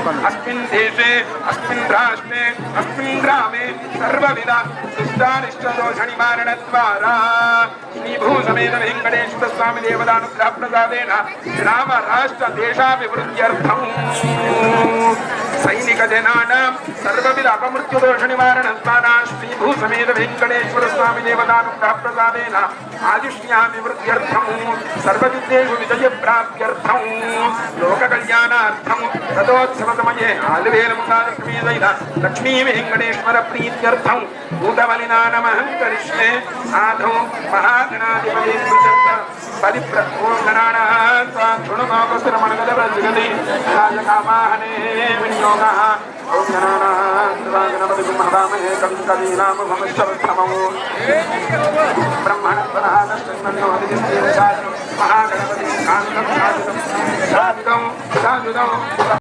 अस्मिन् देशे अस्मिन् राष्ट्रे अस्मिन् ग्रामे सर्वविध इष्टानिष्टदोषनिवारणद्वारा श्रीभूसमेत वेङ्कटेश्वर स्वामी देवतानुग्रह प्रसादेन ग्राम राष्ट्र देशाभिवृद्ध्यर्थम् सैनिक जनानां सर्वविध अपमृत्युदोष निवारणद्वारा श्रीभूसमेत वेङ्कटेश्वर स्वामी देवतानुग्रह प्रसादेन आयुष्याभिवृद्ध्यर्थं सर्वविद्येषु विजयप्राप्त्यर्थं लोककल्याणार्थं रथोत्सवसमये आलुवेलमुखादिक्रियेण लक्ष्मी वेङ्कटेश्वर प्रीत्यर्थं भूतबलिना नमः करिष्ये साधु महागणाधिपति परिप्रकोणनाः स्वाक्षुणुमाकस्थिरमणगलप्रजगति राजकामाहने विनियोगः ॐ गणानां महदामहे कविकवीनाम भविष्यवत्तमो ब्रह्मणस्पदः दशन्नो अधिष्ठेन महागणपति कान्तं साधुदं